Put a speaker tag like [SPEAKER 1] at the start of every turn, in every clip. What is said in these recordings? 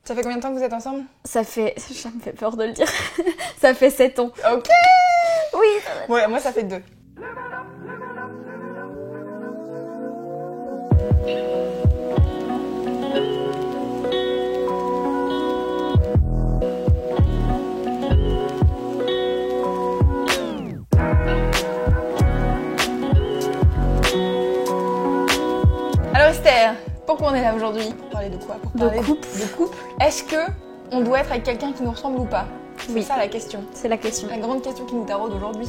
[SPEAKER 1] Ça fait combien de temps que vous êtes ensemble?
[SPEAKER 2] Ça me fait peur de le dire, ça fait 7 ans.
[SPEAKER 1] Ok.
[SPEAKER 2] Oui.
[SPEAKER 1] Ouais, moi ça fait 2. Alors Esther, pourquoi on est là aujourd'hui? Pour parler de quoi? Pour parler
[SPEAKER 2] De couple.
[SPEAKER 1] De couple. Est-ce que on doit être avec quelqu'un qui nous ressemble ou pas?
[SPEAKER 2] Oui.
[SPEAKER 1] C'est ça la question.
[SPEAKER 2] C'est la question.
[SPEAKER 1] La grande question qui nous taraude aujourd'hui.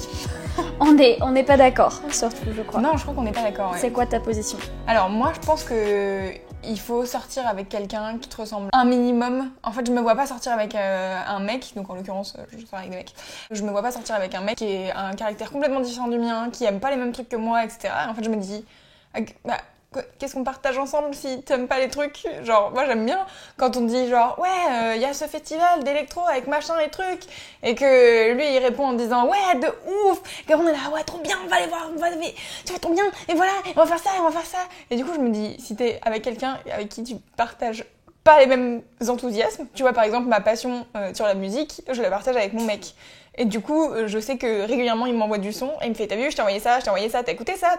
[SPEAKER 2] On n'est pas d'accord, surtout, je crois.
[SPEAKER 1] Non, je crois qu'on n'est pas d'accord. Ouais.
[SPEAKER 2] C'est quoi ta position?
[SPEAKER 1] Alors moi, je pense que il faut sortir avec quelqu'un qui te ressemble un minimum. En fait, je me vois pas sortir avec un mec, donc en l'occurrence, je sors avec des mecs. Je me vois pas sortir avec un mec qui a un caractère complètement différent du mien, qui aime pas les mêmes trucs que moi, etc. En fait, je me dis, bah, qu'est-ce qu'on partage ensemble si t'aimes pas les trucs? Genre, moi j'aime bien quand on dit genre, ouais, y a ce festival d'électro avec machin et trucs, et que lui il répond en disant, ouais, de ouf, et qu'on est là, ouais, trop bien, on va aller voir, tu vas trop bien, et voilà, on va faire ça, et on va faire ça. Et du coup, je me dis, si t'es avec quelqu'un avec qui tu partages pas les mêmes enthousiasmes, tu vois, par exemple, ma passion sur la musique, je la partage avec mon mec. Et du coup, je sais que régulièrement, il m'envoie du son et il me fait, t'as vu, je t'ai envoyé ça, t'as écouté ça?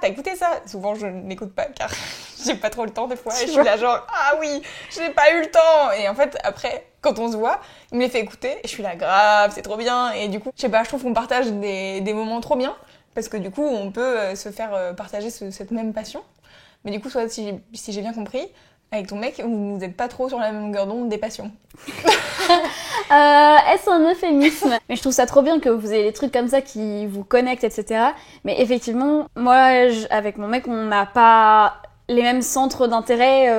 [SPEAKER 1] Souvent, je n'écoute pas car j'ai pas trop le temps des fois et je suis là genre, ah oui, je n'ai pas eu le temps. Et en fait, après, quand on se voit, il me les fait écouter et je suis là, grave, c'est trop bien. Et du coup, je sais pas, je trouve qu'on partage des moments trop bien parce que du coup, on peut se faire partager cette même passion. Mais du coup, soit si j'ai bien compris, avec ton mec, vous n'êtes pas trop sur la même longueur d'onde des passions.
[SPEAKER 2] Est-ce un euphémisme? Mais je trouve ça trop bien que vous ayez des trucs comme ça qui vous connectent, etc. Mais effectivement, moi, avec mon mec, on n'a pas les mêmes centres d'intérêt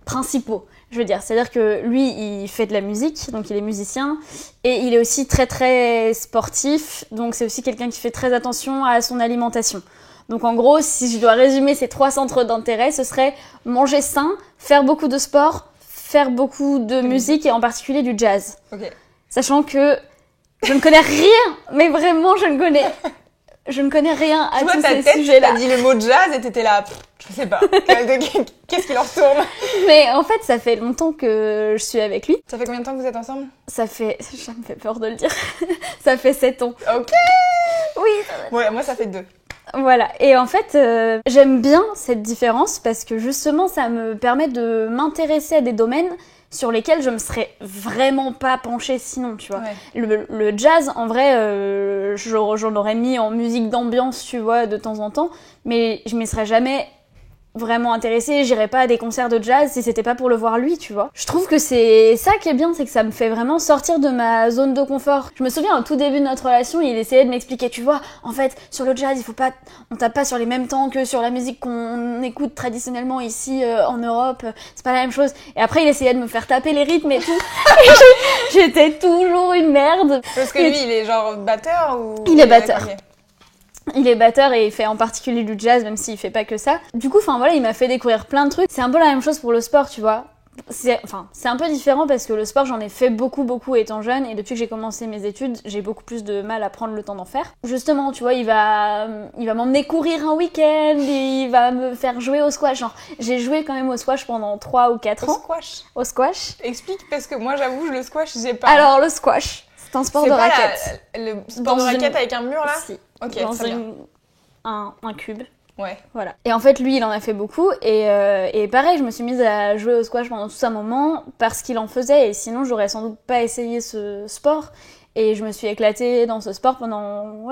[SPEAKER 2] principaux. Je veux dire, c'est-à-dire que lui, il fait de la musique, donc il est musicien, et il est aussi très très sportif, donc c'est aussi quelqu'un qui fait très attention à son alimentation. Donc en gros, si je dois résumer ces 3 centres d'intérêt, ce serait manger sain, faire beaucoup de sport, faire beaucoup de musique et en particulier du jazz.
[SPEAKER 1] Ok.
[SPEAKER 2] Sachant que je ne connais rien, mais vraiment je ne connais rien à tous ces sujets-là.
[SPEAKER 1] T'as dit le mot jazz et t'étais là, je sais pas, qu'est-ce qui leur tourne?
[SPEAKER 2] Mais en fait, ça fait longtemps que je suis avec lui.
[SPEAKER 1] Ça fait combien de temps que vous êtes ensemble?
[SPEAKER 2] Ça me fait peur de le dire, ça fait 7 ans.
[SPEAKER 1] Ok.
[SPEAKER 2] Oui.
[SPEAKER 1] Ouais, moi ça fait 2.
[SPEAKER 2] Voilà, et en fait, j'aime bien cette différence parce que justement, ça me permet de m'intéresser à des domaines sur lesquels je me serais vraiment pas penchée sinon, tu vois. Ouais. Le jazz, en vrai, j'en aurais mis en musique d'ambiance, tu vois, de temps en temps, mais je m'y serais jamais vraiment intéressée, j'irais pas à des concerts de jazz si c'était pas pour le voir lui, tu vois. Je trouve que c'est ça qui est bien, c'est que ça me fait vraiment sortir de ma zone de confort. Je me souviens au tout début de notre relation, il essayait de m'expliquer, tu vois, en fait, sur le jazz, on tape pas sur les mêmes temps que sur la musique qu'on écoute traditionnellement ici en Europe, c'est pas la même chose. Et après, il essayait de me faire taper les rythmes et tout. J'étais toujours une merde.
[SPEAKER 1] Parce que lui, il est genre batteur ou...
[SPEAKER 2] Il est batteur. Il est batteur et il fait en particulier du jazz, même s'il fait pas que ça. Du coup, il m'a fait découvrir plein de trucs. C'est un peu la même chose pour le sport, tu vois. C'est un peu différent parce que le sport, j'en ai fait beaucoup étant jeune et depuis que j'ai commencé mes études, j'ai beaucoup plus de mal à prendre le temps d'en faire. Justement, tu vois, il va m'emmener courir un week-end, il va me faire jouer au squash. Genre, j'ai joué quand même au squash pendant 3 ou 4 ans. Au squash.
[SPEAKER 1] Explique, parce que moi, j'avoue, le squash, j'ai pas...
[SPEAKER 2] Alors, le squash, c'est un sport de raquette.
[SPEAKER 1] Le sport de raquette avec un mur, là?
[SPEAKER 2] Si.
[SPEAKER 1] Ok,
[SPEAKER 2] dans
[SPEAKER 1] très bien.
[SPEAKER 2] Un cube.
[SPEAKER 1] Ouais.
[SPEAKER 2] Voilà. Et en fait, lui, il en a fait beaucoup. Et pareil, je me suis mise à jouer au squash pendant tout un moment parce qu'il en faisait. Et sinon, j'aurais sans doute pas essayé ce sport. Et je me suis éclatée dans ce sport pendant,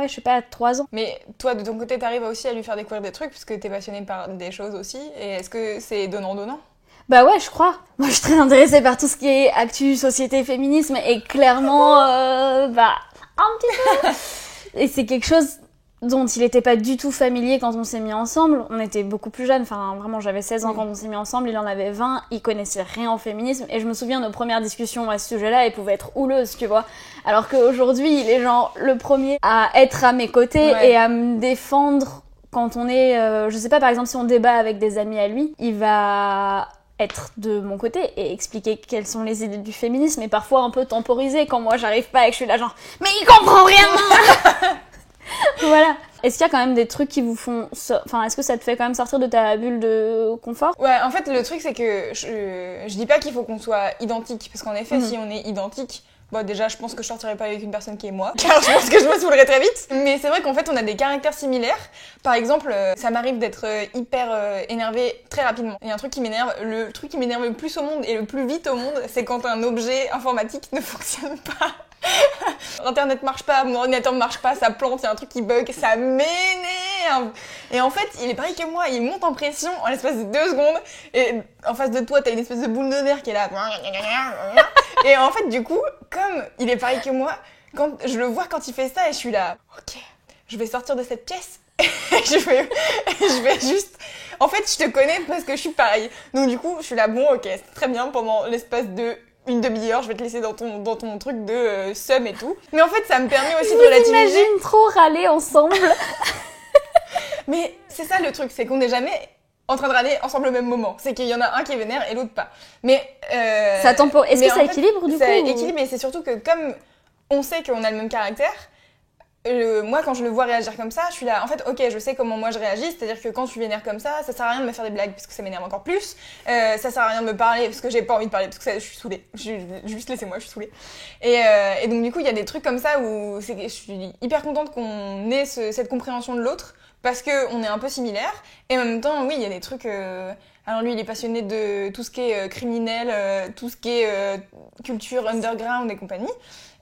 [SPEAKER 2] 3 ans.
[SPEAKER 1] Mais toi, de ton côté, t'arrives aussi à lui faire découvrir des trucs puisque t'es passionnée par des choses aussi. Et est-ce que c'est donnant-donnant?
[SPEAKER 2] Bah ouais, je crois. Moi, je suis très intéressée par tout ce qui est actu, société, féminisme. Et clairement, un petit peu. Et c'est quelque chose dont il était pas du tout familier quand on s'est mis ensemble. On était beaucoup plus jeunes, vraiment j'avais 16 ans quand on s'est mis ensemble, il en avait 20, il connaissait rien au féminisme, et je me souviens nos premières discussions à ce sujet-là, elles pouvaient être houleuses, tu vois. Alors qu'aujourd'hui, il est genre le premier à être à mes côtés et à me défendre quand on est... je sais pas, par exemple, si on débat avec des amis à lui, il va... être de mon côté et expliquer quelles sont les idées du féminisme et parfois un peu temporiser quand moi j'arrive pas et que je suis là genre mais il comprend rien. Voilà. Est-ce qu'il y a quand même des trucs qui vous font... Enfin, est-ce que ça te fait quand même sortir de ta bulle de confort?
[SPEAKER 1] Ouais, en fait, le truc, c'est que je dis pas qu'il faut qu'on soit identique, parce qu'en effet, si on est identique, bon, déjà, je pense que je sortirais pas avec une personne qui est moi, car je pense que je me saoulerais très vite. Mais c'est vrai qu'en fait, on a des caractères similaires. Par exemple, ça m'arrive d'être hyper énervée très rapidement. Il y a un truc qui m'énerve, le truc qui m'énerve le plus au monde et le plus vite au monde, c'est quand un objet informatique ne fonctionne pas. Internet marche pas, mon ordinateur marche pas, ça plante, il y a un truc qui bug, ça m'énerve. Et en fait, il est pareil que moi, il monte en pression en l'espace de 2 secondes, et en face de toi, t'as une espèce de boule de nerf qui est là. Et en fait, du coup, comme il est pareil que moi, quand je le vois quand il fait ça, et je suis là, ok, je vais sortir de cette pièce. je vais juste... En fait, je te connais parce que je suis pareil. Donc du coup, je suis là, bon, ok, c'est très bien, pendant l'espace de une demi-heure, je vais te laisser dans ton truc de seum et tout. Mais en fait, ça me permet aussi de relativiser.
[SPEAKER 2] J'imagine trop râler ensemble.
[SPEAKER 1] Mais c'est ça le truc, c'est qu'on n'est jamais en train de râler ensemble au même moment. C'est qu'il y en a un qui est vénère et l'autre pas. Mais
[SPEAKER 2] ça tempo... Est-ce que ça équilibre du coup?
[SPEAKER 1] Ça équilibre, mais c'est surtout que comme on sait qu'on a le même caractère, moi quand je le vois réagir comme ça, je suis là, en fait, ok, je sais comment moi je réagis, c'est-à-dire que quand je suis vénère comme ça sert à rien de me faire des blagues parce que ça m'énerve encore plus, ça sert à rien de me parler parce que j'ai pas envie de parler parce que je suis saoulée, juste laissez-moi, je suis saoulée. Et donc du coup il y a des trucs comme ça où je suis hyper contente qu'on ait cette compréhension de l'autre parce qu'on est un peu similaires, et en même temps oui il y a des trucs... Alors lui, il est passionné de tout ce qui est criminel, tout ce qui est culture underground et compagnie.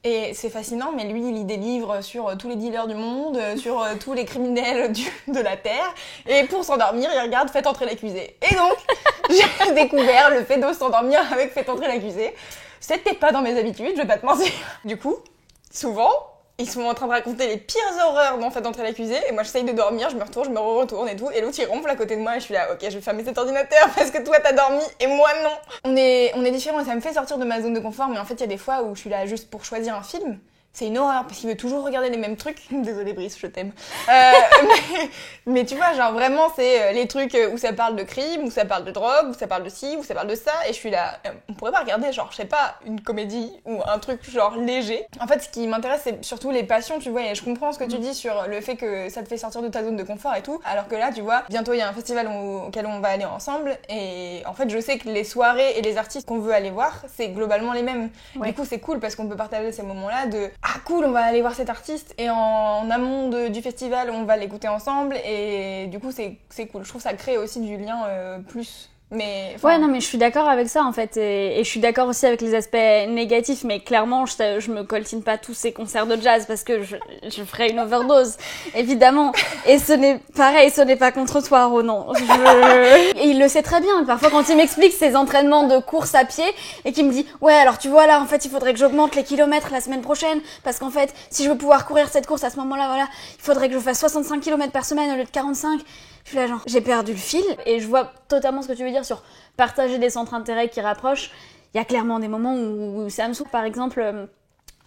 [SPEAKER 1] Et c'est fascinant, mais lui, il lit des livres sur tous les dealers du monde, sur tous les criminels de la Terre. Et pour s'endormir, il regarde Faites entrer l'accusé. Et donc, j'ai découvert le fait de s'endormir avec Faites entrer l'accusé. C'était pas dans mes habitudes, je vais pas te mentir. Du coup, souvent... Ils sont en train de raconter les pires horreurs dans Faites entrer l'accusé, et moi j'essaye de dormir, je me retourne, je me retourne et tout, et l'autre il ronfle à côté de moi et je suis là, ok, je vais fermer cet ordinateur parce que toi t'as dormi et moi non. On est différents et ça me fait sortir de ma zone de confort, mais en fait il y a des fois où je suis là juste pour choisir un film. C'est une horreur parce qu'il veut toujours regarder les mêmes trucs. Désolée Brice, je t'aime. Mais tu vois, genre vraiment c'est les trucs où ça parle de crime, où ça parle de drogue, où ça parle de ci, où ça parle de ça, et je suis là, on pourrait pas regarder genre, je sais pas, une comédie ou un truc genre léger. En fait, ce qui m'intéresse c'est surtout les passions, tu vois, et je comprends ce que tu dis sur le fait que ça te fait sortir de ta zone de confort et tout, alors que là, tu vois, bientôt il y a un festival auquel on va aller ensemble, et en fait je sais que les soirées et les artistes qu'on veut aller voir, c'est globalement les mêmes. Ouais. Du coup c'est cool parce qu'on peut partager ces moments-là de ah cool, on va aller voir cet artiste, et en amont du festival on va l'écouter ensemble, et du coup c'est cool. Je trouve que ça crée aussi du lien plus. Mais,
[SPEAKER 2] ouais, non, mais je suis d'accord avec ça en fait, et je suis d'accord aussi avec les aspects négatifs, mais clairement je me coltine pas tous ces concerts de jazz parce que je ferais une overdose, évidemment. Et ce n'est pas contre toi, Ronan. Et il le sait très bien. Parfois quand il m'explique ses entraînements de course à pied et qu'il me dit ouais alors tu vois là en fait il faudrait que j'augmente les kilomètres la semaine prochaine parce qu'en fait si je veux pouvoir courir cette course à ce moment-là, voilà, il faudrait que je fasse 65 km par semaine au lieu de 45. Je suis là genre, j'ai perdu le fil, et je vois totalement ce que tu veux dire sur partager des centres d'intérêt qui rapprochent. Il y a clairement des moments où ça me saoule. Par exemple,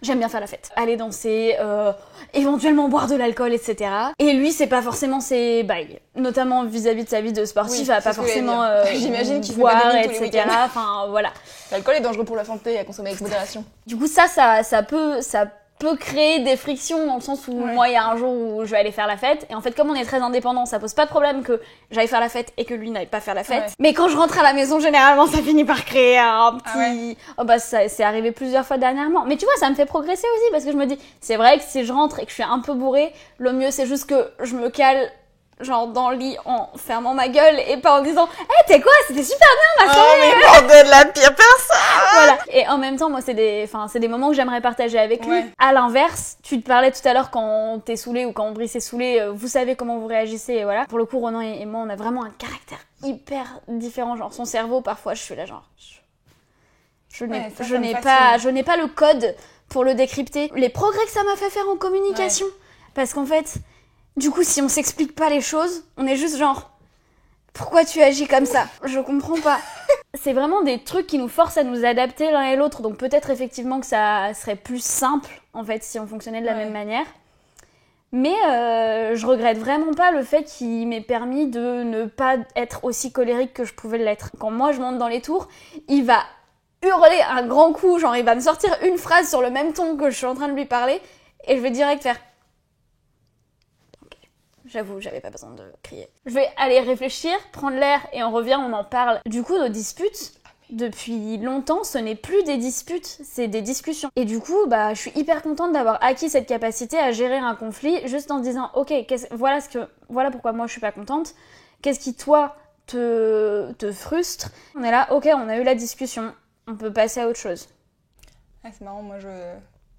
[SPEAKER 2] j'aime bien faire la fête, aller danser, éventuellement boire de l'alcool, etc. Et lui, c'est pas forcément ses bails, notamment vis-à-vis de sa vie de sportif,
[SPEAKER 1] oui,
[SPEAKER 2] il va pas forcément
[SPEAKER 1] j'imagine qu'il
[SPEAKER 2] boire, etc. Enfin voilà.
[SPEAKER 1] L'alcool est dangereux pour la santé, à consommer avec modération.
[SPEAKER 2] Du coup, ça peut créer des frictions dans le sens où moi il y a un jour où je vais aller faire la fête, et en fait comme on est très indépendants ça pose pas de problème que j'aille faire la fête et que lui n'aille pas faire la fête, mais quand je rentre à la maison généralement ça finit par créer un petit oh bah ça c'est arrivé plusieurs fois dernièrement, mais tu vois ça me fait progresser aussi parce que je me dis c'est vrai que si je rentre et que je suis un peu bourrée, le mieux c'est juste que je me cale genre dans le lit en fermant ma gueule et pas en disant t'es quoi, c'était super bien ma soirée.
[SPEAKER 1] Oh mais bordel, la pire personne.
[SPEAKER 2] Voilà. Et en même temps moi c'est des moments que j'aimerais partager avec lui. À l'inverse, tu te parlais tout à l'heure quand t'es saoulé ou quand Brice est saoulé, vous savez comment vous réagissez, et voilà. Pour le coup Ronan et moi on a vraiment un caractère hyper différent, genre son cerveau parfois je suis là genre je n'ai pas le code pour le décrypter. Les progrès que ça m'a fait faire en communication, parce qu'en fait du coup, si on s'explique pas les choses, on est juste genre pourquoi tu agis comme ça ? Je comprends pas. C'est vraiment des trucs qui nous forcent à nous adapter l'un et l'autre, donc peut-être effectivement que ça serait plus simple en fait si on fonctionnait de la même manière. Mais je regrette vraiment pas le fait qu'il m'ait permis de ne pas être aussi colérique que je pouvais l'être. Quand moi je monte dans les tours, il va hurler un grand coup, genre il va me sortir une phrase sur le même ton que je suis en train de lui parler, et je vais direct faire J'avoue, j'avais pas besoin de crier. Je vais aller réfléchir, prendre l'air et on revient, on en parle. Du coup, nos disputes, depuis longtemps, ce n'est plus des disputes, c'est des discussions. Et du coup, je suis hyper contente d'avoir acquis cette capacité à gérer un conflit juste en disant « Ok, voilà pourquoi moi je suis pas contente. Qu'est-ce qui, toi, te frustre ?» On est là, ok, on a eu la discussion, on peut passer à autre chose.
[SPEAKER 1] Ah, c'est marrant, moi je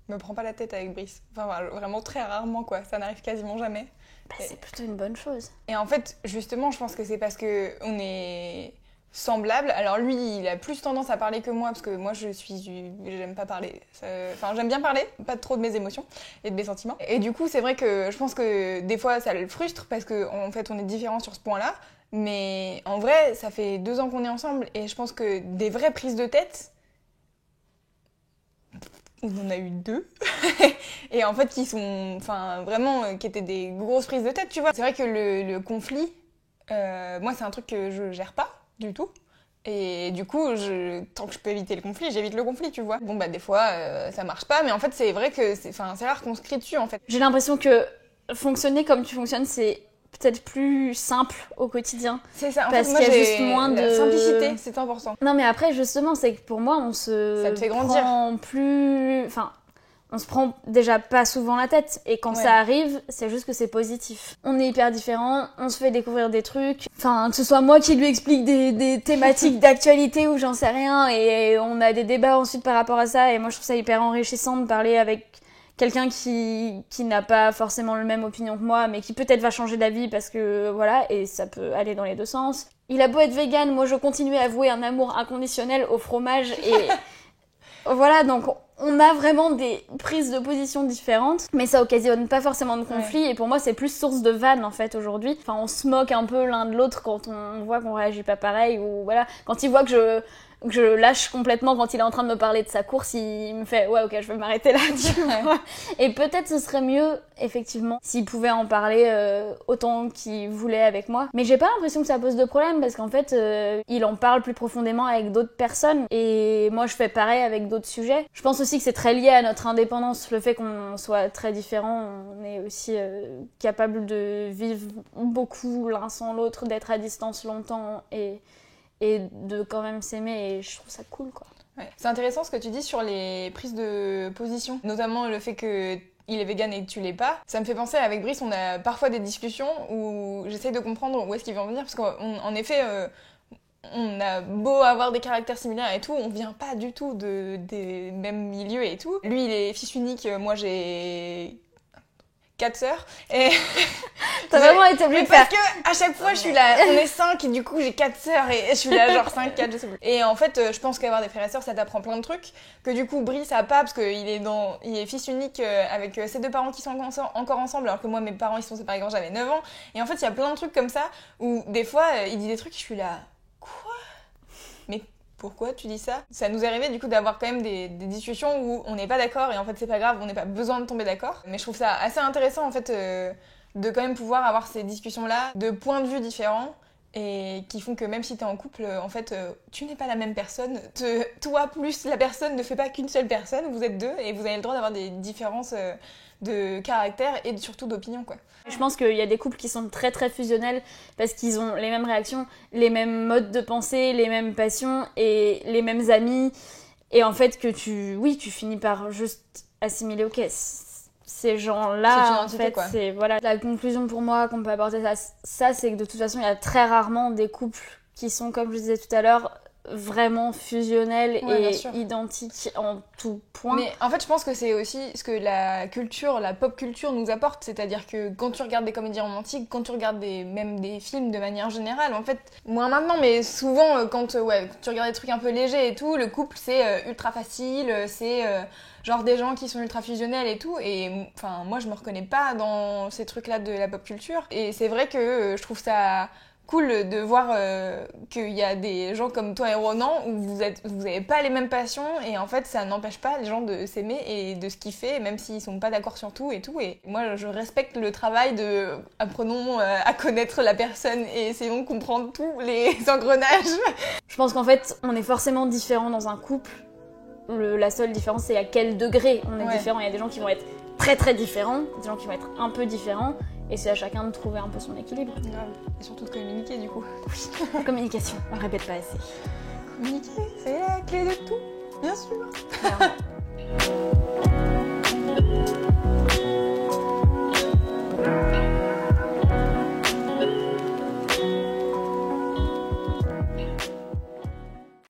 [SPEAKER 1] me prends pas la tête avec Brice. Enfin, vraiment très rarement, quoi. Ça n'arrive quasiment jamais.
[SPEAKER 2] C'est plutôt une bonne chose.
[SPEAKER 1] Et en fait, justement, je pense que c'est parce qu'on est semblables. Alors lui, il a plus tendance à parler que moi, parce que moi, j'aime pas parler. Enfin, j'aime bien parler, pas trop de mes émotions et de mes sentiments. Et du coup, c'est vrai que je pense que des fois, ça le frustre, parce qu'en fait, on est différents sur ce point-là. Mais en vrai, ça fait 2 ans qu'on est ensemble, et je pense que des vraies prises de tête, on en a eu 2, et en fait qui sont, vraiment, qui étaient des grosses prises de tête, tu vois. C'est vrai que le conflit, moi c'est un truc que je gère pas du tout, et du coup, tant que je peux éviter le conflit, j'évite le conflit, tu vois. Bon des fois ça marche pas, mais en fait c'est vrai que c'est rare qu'on se crie dessus en fait.
[SPEAKER 2] J'ai l'impression que fonctionner comme tu fonctionnes, c'est peut-être plus simple au quotidien.
[SPEAKER 1] C'est ça, en
[SPEAKER 2] parce
[SPEAKER 1] fait, moi,
[SPEAKER 2] qu'il y a juste moins de
[SPEAKER 1] simplicité, c'est important.
[SPEAKER 2] Non mais après justement, c'est que pour moi,
[SPEAKER 1] ça te fait grandir.
[SPEAKER 2] On se prend déjà pas souvent la tête, et quand ça arrive, c'est juste que c'est positif. On est hyper différents, on se fait découvrir des trucs, que ce soit moi qui lui explique des thématiques d'actualité ou j'en sais rien, et on a des débats ensuite par rapport à ça, et moi je trouve ça hyper enrichissant de parler avec quelqu'un qui n'a pas forcément la même opinion que moi, mais qui peut-être va changer d'avis parce que voilà, et ça peut aller dans les deux sens. Il a beau être vegan, moi je continue à avouer un amour inconditionnel au fromage, et voilà, donc on a vraiment des prises de position différentes, mais ça occasionne pas forcément de conflit, et pour moi c'est plus source de vannes en fait aujourd'hui. Enfin, on se moque un peu l'un de l'autre quand on voit qu'on réagit pas pareil, ou voilà, quand il voit que je lâche complètement quand il est en train de me parler de sa course, il me fait ouais ok, je vais m'arrêter là, tu vois. Et peut-être ce serait mieux effectivement s'il pouvait en parler autant qu'il voulait avec moi, mais j'ai pas l'impression que ça pose de problème, parce qu'en fait il en parle plus profondément avec d'autres personnes, et moi je fais pareil avec d'autres sujets. Je pense aussi que c'est très lié à notre indépendance, le fait qu'on soit très différents. On est aussi capable de vivre beaucoup l'un sans l'autre, d'être à distance longtemps, et de quand même s'aimer, et je trouve ça cool, quoi.
[SPEAKER 1] Ouais. C'est intéressant ce que tu dis sur les prises de position, notamment le fait qu'il est vegan et que tu l'es pas. Ça me fait penser, avec Brice, on a parfois des discussions où j'essaye de comprendre où est-ce qu'il veut en venir, parce qu'en effet, on a beau avoir des caractères similaires et tout, on vient pas du tout des mêmes milieux et tout. Lui, il est fils unique, moi j'ai 4 sœurs, et
[SPEAKER 2] t'as vraiment été obligée de faire.
[SPEAKER 1] Parce que à chaque fois je suis là, on est 5 et du coup j'ai 4 sœurs, et je suis là genre 5, 4, je sais plus. Et en fait je pense qu'avoir des frères et sœurs ça t'apprend plein de trucs que du coup Brice a pas, parce qu'il est fils unique avec ses 2 parents qui sont encore ensemble, alors que moi mes parents ils sont séparés quand j'avais 9 ans. Et en fait il y a plein de trucs comme ça où des fois il dit des trucs et je suis là quoi, mais pourquoi tu dis ça? Ça nous est arrivé du coup d'avoir quand même des discussions où on n'est pas d'accord, et en fait c'est pas grave, on n'a pas besoin de tomber d'accord. Mais je trouve ça assez intéressant en fait de quand même pouvoir avoir ces discussions-là de points de vue différents, et qui font que même si t'es en couple, en fait tu n'es pas la même personne. Toi plus la personne ne fait pas qu'une seule personne, vous êtes 2 et vous avez le droit d'avoir des différences de caractère et surtout d'opinion, quoi.
[SPEAKER 2] Je pense qu'il y a des couples qui sont très très fusionnels parce qu'ils ont les mêmes réactions, les mêmes modes de pensée, les mêmes passions et les mêmes amis, et en fait que tu finis par juste assimiler, ok, ces gens-là, en fait, quoi. C'est voilà, la conclusion pour moi qu'on peut apporter ça, c'est que de toute façon il y a très rarement des couples qui sont, comme je disais tout à l'heure, vraiment fusionnels et identiques en tout point.
[SPEAKER 1] Mais en fait, je pense que c'est aussi ce que la pop culture nous apporte, c'est-à-dire que quand tu regardes des comédies romantiques, quand tu regardes même des films de manière générale, en fait, moins maintenant, mais souvent quand tu regardes des trucs un peu légers et tout, le couple c'est ultra facile, c'est genre des gens qui sont ultra fusionnels et tout, et enfin moi je me reconnais pas dans ces trucs-là de la pop culture, et c'est vrai que je trouve ça cool de voir qu'il y a des gens comme toi et Ronan où vous avez pas les mêmes passions, et en fait ça n'empêche pas les gens de s'aimer et de se kiffer même s'ils sont pas d'accord sur tout et tout. Et moi je respecte le travail de apprenons à connaître la personne et essayons de comprendre tous les engrenages.
[SPEAKER 2] Je pense qu'en fait on est forcément différents dans un couple. La seule différence c'est à quel degré on est différent. Il y a des gens qui vont être très très différents, des gens qui vont être un peu différents, Et c'est à chacun de trouver un peu son équilibre.
[SPEAKER 1] Grave. Et surtout de communiquer du coup.
[SPEAKER 2] Oui. Communication, on répète pas assez.
[SPEAKER 1] Communiquer, c'est la clé de tout, bien sûr.
[SPEAKER 2] Clairement.